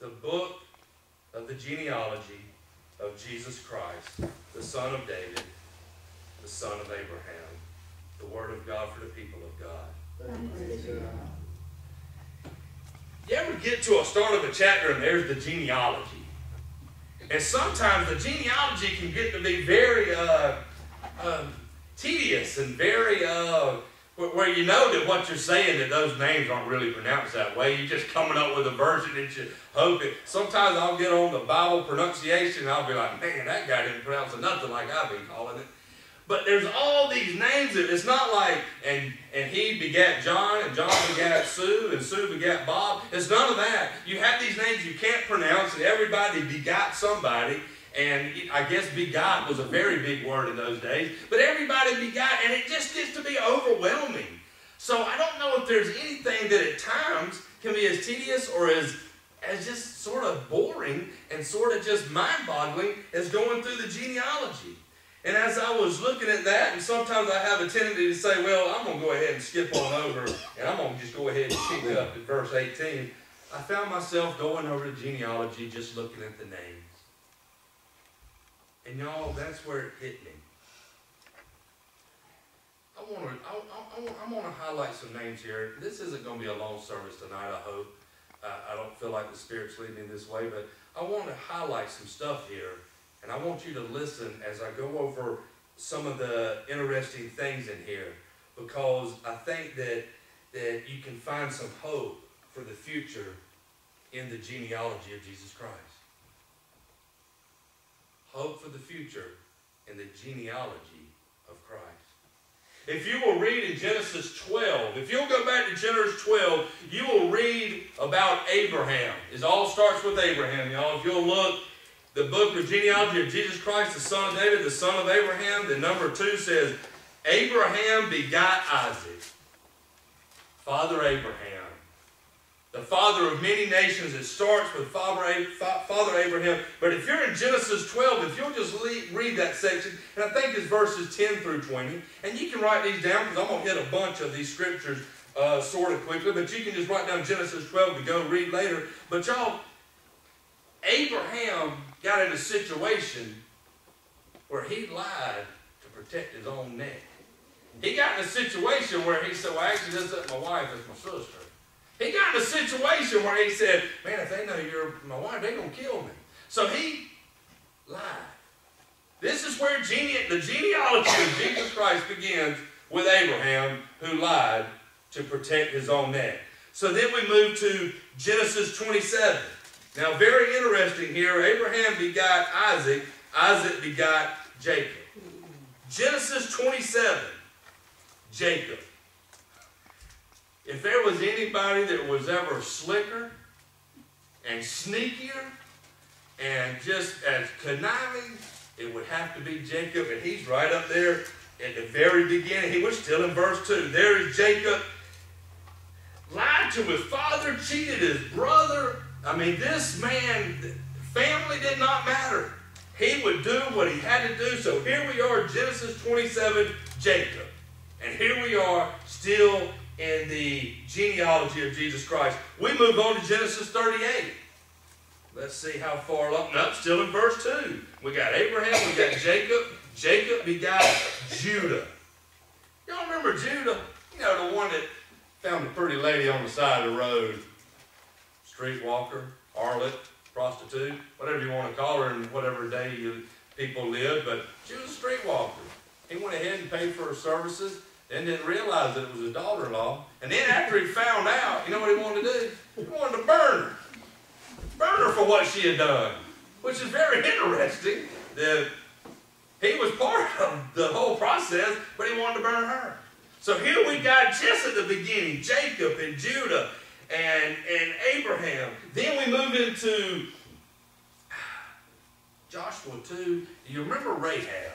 the book of the genealogy of Jesus Christ, the son of David, the son of Abraham, the word of God for the people of God. You ever get to a start of a chapter and there's the genealogy? And sometimes the genealogy can get to be very tedious and very, where you know that what you're saying, that those names aren't really pronounced that way. You're just coming up with a version that you hope it. Sometimes I'll get on the Bible pronunciation and I'll be like, man, that guy didn't pronounce nothing like I've been calling it. But there's all these names that it's not like, and he begat John, and John begat Sue, and Sue begat Bob. It's none of that. You have these names you can't pronounce, and everybody begot somebody. And I guess begot was a very big word in those days. But everybody begot, and it just gets to be overwhelming. So I don't know if there's anything that at times can be as tedious or as just sort of boring and sort of just mind-boggling as going through the genealogy. And as I was looking at that, and sometimes I have a tendency to say, well, I'm going to go ahead and skip on over, and I'm going to just go ahead and pick up at verse 18. I found myself going over the genealogy, just looking at the names. And y'all, that's where it hit me. I want to highlight some names here. This isn't going to be a long service tonight, I hope. I don't feel like the Spirit's leading me this way, but I want to highlight some stuff here. And I want you to listen as I go over some of the interesting things in here, because I think that you can find some hope for the future in the genealogy of Jesus Christ. Hope for the future in the genealogy of Christ. If you will read in Genesis 12, if you'll go back to Genesis 12, you will read about Abraham. It all starts with Abraham, y'all. If you'll look, the book of genealogy of Jesus Christ, the son of David, the son of Abraham, the number 2 says, Abraham begot Isaac. Father Abraham. The father of many nations. It starts with Father Abraham. But if you're in Genesis 12, if you'll just read that section, and I think it's verses 10 through 20, and you can write these down because I'm going to hit a bunch of these scriptures sort of quickly, but you can just write down Genesis 12 to go read later. But y'all, Abraham got in a situation where he lied to protect his own neck. He got in a situation where he said, well, actually, this isn't my wife, it's my sister. He got in a situation where he said, man, if they know you're my wife, they're going to kill me. So he lied. This is where the genealogy of Jesus Christ begins, with Abraham, who lied to protect his own neck. So then we move to Genesis 27. Now, very interesting here, Abraham begot Isaac, Isaac begot Jacob. Genesis 27, Jacob. If there was anybody that was ever slicker and sneakier and just as conniving, it would have to be Jacob, and he's right up there at the very beginning. He was still in verse 2. There is Jacob, lied to his father, cheated his brother. I mean, this man, family did not matter. He would do what he had to do. So here we are, Genesis 27, Jacob. And here we are, still in the genealogy of Jesus Christ. We move on to Genesis 38. Let's see how far along. No, still in verse 2. We got Abraham, we got Jacob. Jacob begot Judah. Y'all remember Judah? You know, the one that found a pretty lady on the side of the road. Streetwalker, harlot, prostitute, whatever you want to call her in whatever day people lived. But she was a streetwalker. He went ahead and paid for her services and didn't realize that it was his daughter-in-law. And then after he found out, you know what he wanted to do? He wanted to burn her. Burn her for what she had done. Which is very interesting that he was part of the whole process, but he wanted to burn her. So here we got just at the beginning, Jacob and Judah and Abraham. Then we move into Joshua 2. Do you remember Rahab?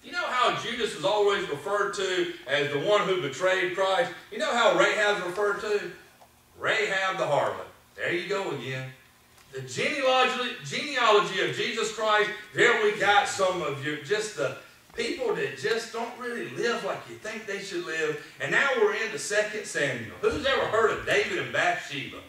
You know how Judas was always referred to as the one who betrayed Christ? You know how Rahab's referred to? Rahab the harlot. There you go again. The genealogy of Jesus Christ, there we got some of you, just the people that just don't really live like you think they should live. And now we're into 2 Samuel. Who's ever heard of David and Bathsheba?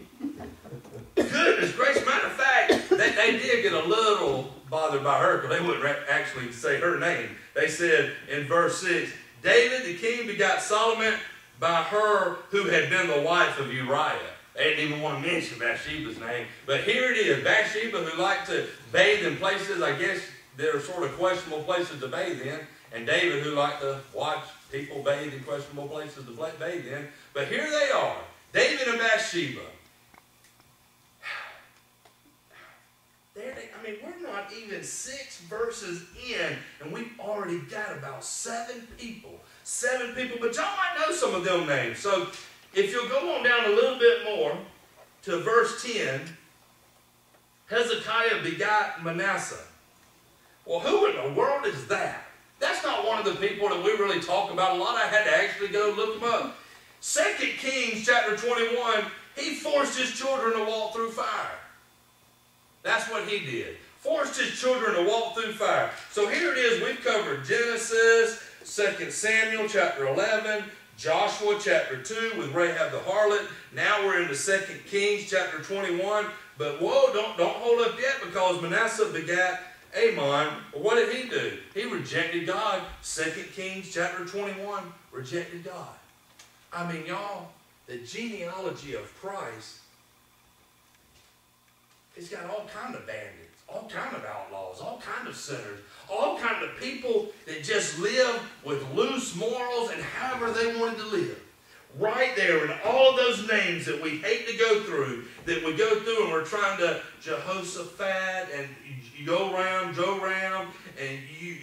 goodness gracious. Matter of fact, they did get a little bothered by her because they wouldn't actually say her name. They said in verse 6, David the king begot Solomon by her who had been the wife of Uriah. They didn't even want to mention Bathsheba's name. But here it is, Bathsheba, who liked to bathe in places, I guess, that are sort of questionable places to bathe in. And David, who liked to watch people bathe in questionable places to bathe in. But here they are, David and Bathsheba. We're not even 6 verses in, and we've already got about 7 people. 7 people, but y'all might know some of them names. So if you'll go on down a little bit more to verse 10, Hezekiah begot Manasseh. Well, who in the world is that? That's not one of the people that we really talk about a lot. I had to actually go look them up. 2 Kings chapter 21, he forced his children to walk through fire. That's what he did. Forced his children to walk through fire. So here it is. We've covered Genesis, 2 Samuel chapter 11, Joshua chapter 2 with Rahab the harlot. Now we're into 2 Kings chapter 21. But whoa, don't hold up yet, because Manasseh begat Amon. Well, what did he do? He rejected God. 2 Kings chapter 21, rejected God. I mean, y'all, the genealogy of Christ, it's got all kind of bandits, all kind of outlaws, all kind of sinners, all kind of people that just live with loose morals and however they wanted to live. Right there in all of those names that we hate to go through, that we go through and we're trying to Jehoshaphat and Joram, and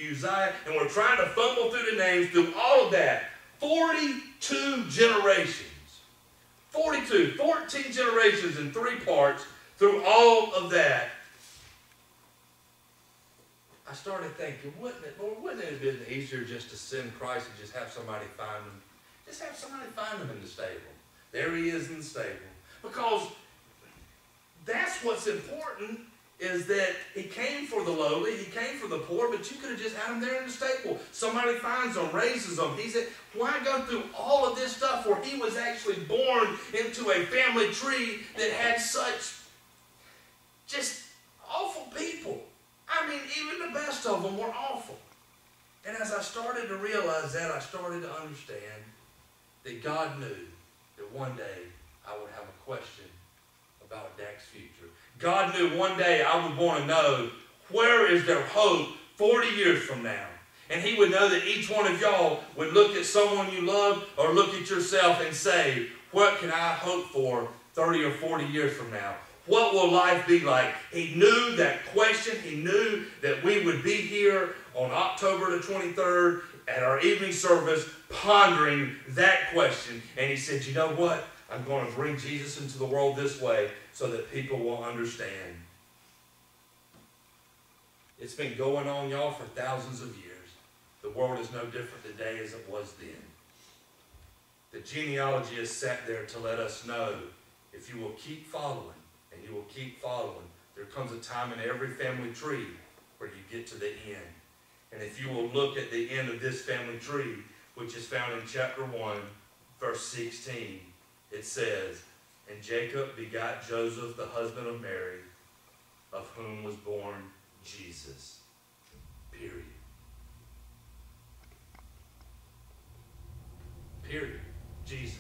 Uzziah, and we're trying to fumble through the names, through all of that. 42 generations. 42, 14 generations in 3 parts. Through all of that, I started thinking, wouldn't it have been easier just to send Christ and just have somebody find him? Just have somebody find him in the stable. There he is in the stable. Because that's what's important, is that he came for the lowly, he came for the poor, but you could have just had him there in the stable. Somebody finds them, raises them. He said, why go through all of this stuff where he was actually born into a family tree that had such just awful people? I mean, even the best of them were awful. And as I started to realize that, I started to understand that God knew that one day I would have a question about Dak's future. God knew one day I would want to know, where is there hope 40 years from now? And he would know that each one of y'all would look at someone you love or look at yourself and say, what can I hope for 30 or 40 years from now? What will life be like? He knew that question. He knew that we would be here on October the 23rd at our evening service pondering that question. And he said, you know what? I'm going to bring Jesus into the world this way so that people will understand. It's been going on, y'all, for thousands of years. The world is no different today as it was then. The genealogy is set there to let us know, if you will keep following, and you will keep following, there comes a time in every family tree where you get to the end. And if you will look at the end of this family tree, which is found in chapter 1, verse 16, it says, and Jacob begot Joseph, the husband of Mary, of whom was born Jesus. Period. Period. Jesus.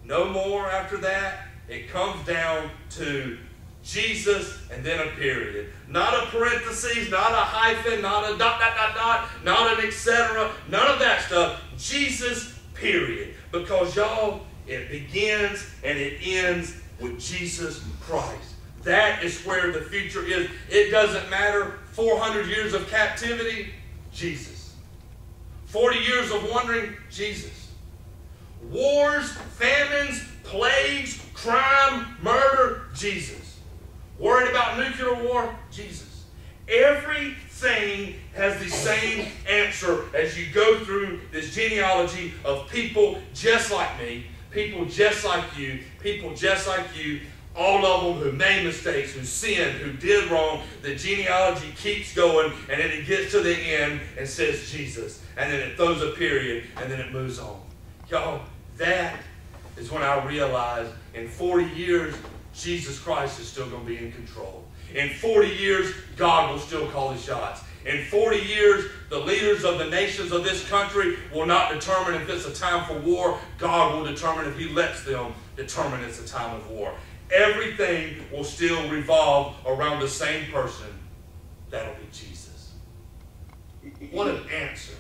No more after that. It comes down to Jesus and then a period. Not a parenthesis, not a hyphen, not a dot, dot, dot, dot, not an etc. None of that stuff. Jesus, period. Because y'all, it begins and it ends with Jesus Christ. That is where the future is. It doesn't matter 400 years of captivity, Jesus. 40 years of wandering, Jesus. Wars, famines, plagues, crime, murder, Jesus. Worried about nuclear war, Jesus. Everything has the same answer as you go through this genealogy of people just like me, people just like you, people just like you, all of them who made mistakes, who sinned, who did wrong. The genealogy keeps going, and then it gets to the end and says Jesus. And then it throws a period, and then it moves on. Y'all, that is when I realized in 40 years, Jesus Christ is still going to be in control. In 40 years, God will still call the shots. In 40 years, the leaders of the nations of this country will not determine if it's a time for war. God will determine if He lets them determine it's a time of war. Everything will still revolve around the same person. That'll be Jesus. What an answer.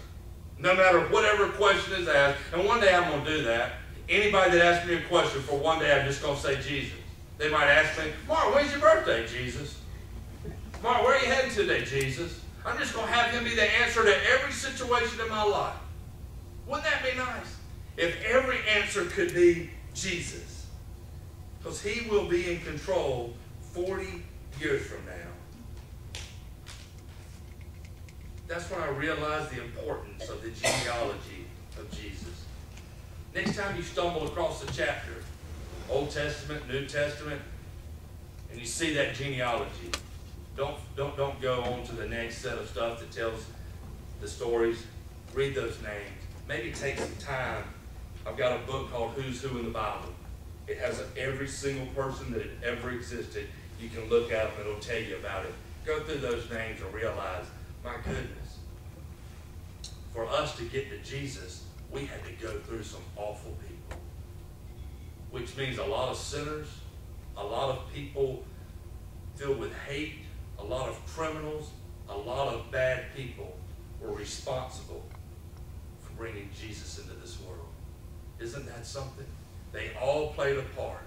No matter whatever question is asked, and one day I'm going to do that. Anybody that asks me a question, for one day I'm just going to say Jesus. They might ask me, Mark, when's your birthday, Jesus? Mark, where are you heading today, Jesus? I'm just going to have Him be the answer to every situation in my life. Wouldn't that be nice? If every answer could be Jesus. Because He will be in control 40 years from now. That's when I realized the importance of the genealogy of Jesus. Next time you stumble across a chapter, Old Testament, New Testament, and you see that genealogy, don't go on to the next set of stuff that tells the stories. Read those names. Maybe take some time. I've got a book called Who's Who in the Bible. It has every single person that had ever existed. You can look up and it'll tell you about it. Go through those names and realize, my goodness, for us to get to Jesus, we had to go through some awful people. Which means a lot of sinners, a lot of people filled with hate, a lot of criminals, a lot of bad people were responsible for bringing Jesus into this world. Isn't that something? They all played a part.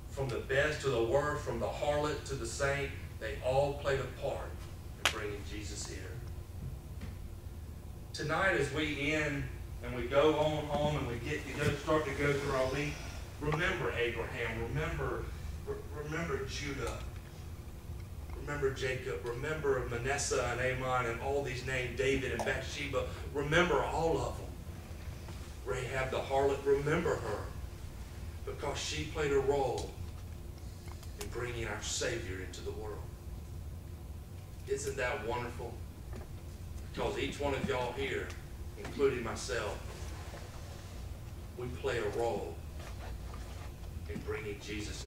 From the best to the worst, from the harlot to the saint, they all played a part in bringing Jesus here. Tonight as we end and we go on home and we start to go through our week, remember Abraham, remember Judah, remember Jacob, remember Manasseh and Ammon and all these names, David and Bathsheba. Remember all of them. Rahab the harlot, remember her, because she played a role in bringing our Savior into the world. Isn't that wonderful? Because each one of y'all here, including myself, we play a role in bringing Jesus